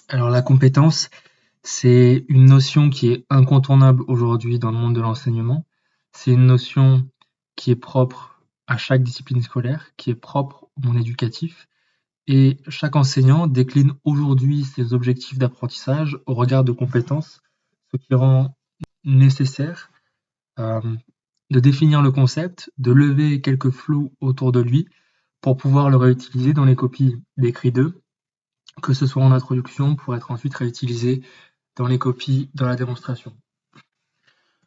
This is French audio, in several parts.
Alors la compétence, c'est une notion qui est incontournable aujourd'hui dans le monde de l'enseignement. C'est une notion qui est propre à chaque discipline scolaire, qui est propre au monde éducatif. Et chaque enseignant décline aujourd'hui ses objectifs d'apprentissage au regard de compétences, ce qui rend nécessaire euh, de définir le concept, de lever quelques flous autour de lui pour pouvoir le réutiliser dans les copies d'écrit d'eux, que ce soit en introduction pour être ensuite réutilisé dans les copies dans la démonstration.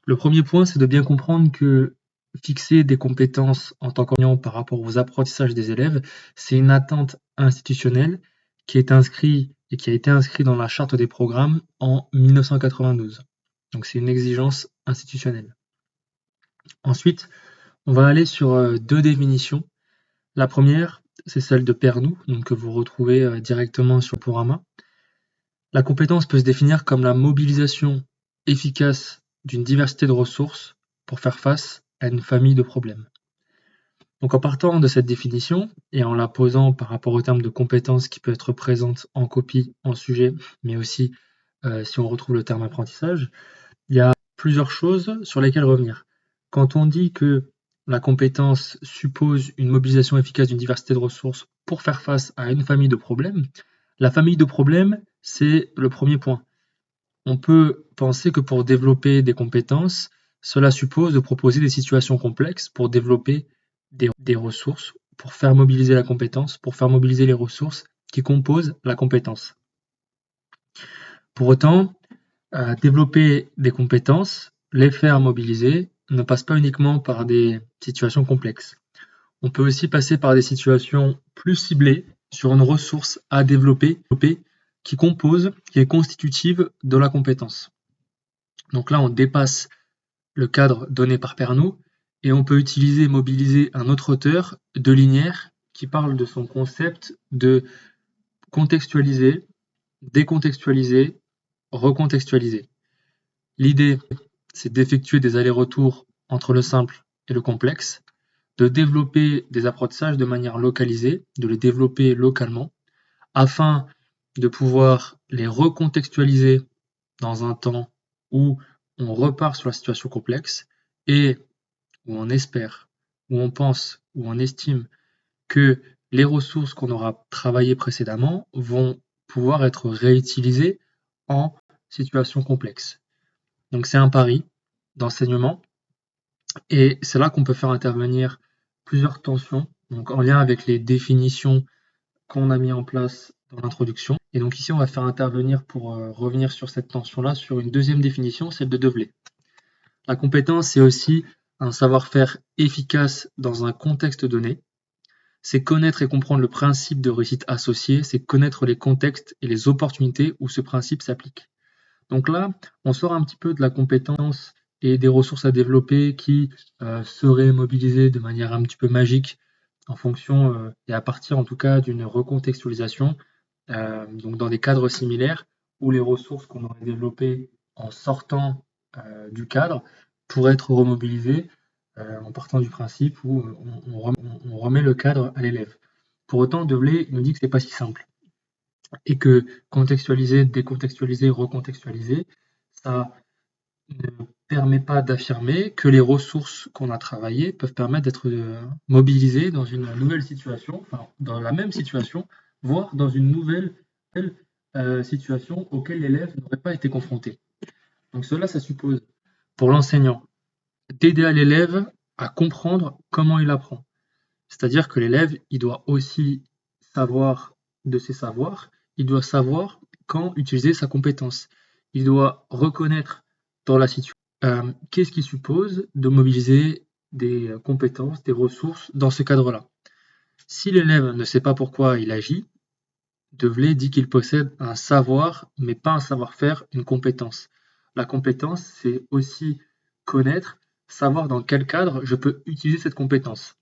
Le premier point, c'est de bien comprendre que fixer des compétences en tant qu'enseignant par rapport aux apprentissages des élèves, c'est une attente institutionnelle qui est inscrite et qui a été inscrite dans la charte des programmes en 1992. Donc c'est une exigence institutionnelle. Ensuite, on va aller sur deux définitions. La première, c'est celle de Pernoud, donc que vous retrouvez directement sur Porama. La compétence peut se définir comme la mobilisation efficace d'une diversité de ressources pour faire face à une famille de problèmes. Donc en partant de cette définition et en la posant par rapport au terme de compétence qui peut être présente en copie, en sujet, mais aussi si on retrouve le terme apprentissage, il y a plusieurs choses sur lesquelles revenir. Quand on dit que la compétence suppose une mobilisation efficace d'une diversité de ressources pour faire face à une famille de problèmes, la famille de problèmes, c'est le premier point. On peut penser que pour développer des compétences, cela suppose de proposer des situations complexes pour développer des ressources, pour faire mobiliser la compétence, pour faire mobiliser les ressources qui composent la compétence. Pour autant, développer des compétences, les faire mobiliser, ne passe pas uniquement par des situations complexes. On peut aussi passer par des situations plus ciblées sur une ressource à développer qui compose, qui est constitutive de la compétence. Donc là, on dépasse le cadre donné par Pernoud et on peut utiliser et mobiliser un autre auteur de Linière qui parle de son concept de contextualiser, décontextualiser, recontextualiser. L'idée, c'est d'effectuer des allers-retours entre le simple et le complexe, de développer des apprentissages de manière localisée, de les développer localement, afin de pouvoir les recontextualiser dans un temps où on repart sur la situation complexe et où on espère, où on pense, où on estime que les ressources qu'on aura travaillées précédemment vont pouvoir être réutilisées en situation complexe. Donc c'est un pari d'enseignement et c'est là qu'on peut faire intervenir plusieurs tensions, donc en lien avec les définitions qu'on a mis en place dans l'introduction. Et donc ici, on va faire intervenir pour revenir sur cette tension-là, sur une deuxième définition, celle de Develey. La compétence, c'est aussi un savoir-faire efficace dans un contexte donné. C'est connaître et comprendre le principe de réussite associé, c'est connaître les contextes et les opportunités où ce principe s'applique. Donc là, on sort un petit peu de la compétence et des ressources à développer qui seraient mobilisées de manière un petit peu magique en fonction et à partir en tout cas d'une recontextualisation, donc dans des cadres similaires où les ressources qu'on aurait développées en sortant du cadre pourraient être remobilisées en partant du principe où on remet le cadre à l'élève. Pour autant, Develey nous dit que c'est pas si simple et que contextualiser, décontextualiser, recontextualiser, ça ne permet pas d'affirmer que les ressources qu'on a travaillées peuvent permettre d'être mobilisées dans une nouvelle situation, enfin, dans la même situation, voire dans une nouvelle situation auquel l'élève n'aurait pas été confronté. Donc cela, ça suppose pour l'enseignant d'aider à l'élève à comprendre comment il apprend. C'est-à-dire que l'élève, il doit aussi savoir de ses savoirs, il doit savoir quand utiliser sa compétence. Il doit reconnaître dans la situation qu'est-ce qui suppose de mobiliser des compétences, des ressources dans ce cadre-là. Si l'élève ne sait pas pourquoi il agit, Develey dit qu'il possède un savoir, mais pas un savoir-faire, une compétence. La compétence, c'est aussi connaître, savoir dans quel cadre je peux utiliser cette compétence.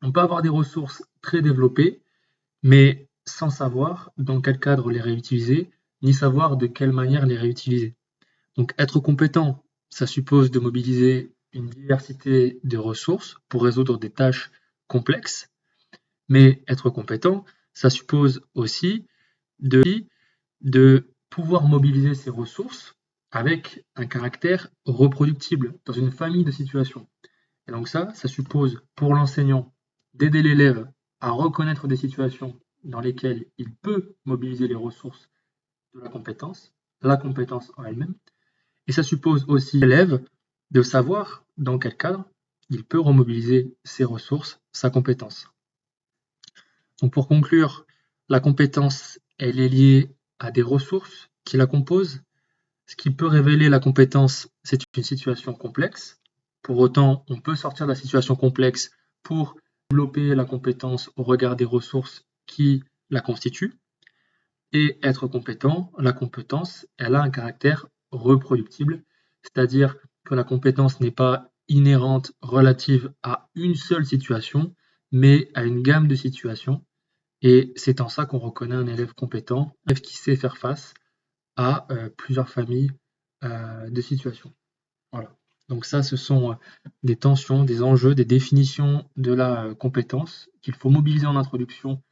On peut avoir des ressources très développées, mais sans savoir dans quel cadre les réutiliser, ni savoir de quelle manière les réutiliser. Donc être compétent, ça suppose de mobiliser une diversité de ressources pour résoudre des tâches complexes, mais être compétent, ça suppose aussi de pouvoir mobiliser ses ressources avec un caractère reproductible dans une famille de situations. Et donc ça suppose pour l'enseignant d'aider l'élève à reconnaître des situations dans lesquelles il peut mobiliser les ressources de la compétence en elle-même, et ça suppose aussi l'élève de savoir dans quel cadre il peut remobiliser ses ressources, sa compétence. Donc pour conclure, la compétence, elle est liée à des ressources qui la composent. Ce qui peut révéler la compétence, c'est une situation complexe. Pour autant, on peut sortir de la situation complexe pour développer la compétence au regard des ressources qui la constituent. Et être compétent, la compétence, elle a un caractère reproductible, c'est-à-dire que la compétence n'est pas inhérente, relative à une seule situation, mais à une gamme de situations. Et c'est en ça qu'on reconnaît un élève compétent, un élève qui sait faire face à plusieurs familles de situations. Voilà. Donc ça, ce sont des tensions, des enjeux, des définitions de la compétence qu'il faut mobiliser en introduction,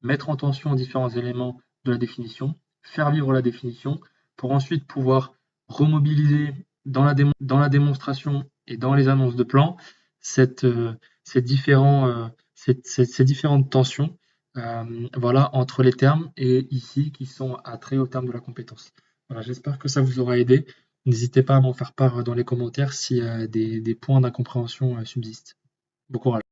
mettre en tension différents éléments de la définition, faire vivre la définition, pour ensuite pouvoir remobiliser dans la démonstration et dans les annonces de plan ces différentes tensions voilà, entre les termes et ici qui sont attraits au terme de la compétence. Voilà, j'espère que ça vous aura aidé. N'hésitez pas à m'en faire part dans les commentaires si des points d'incompréhension subsistent. Bon courage.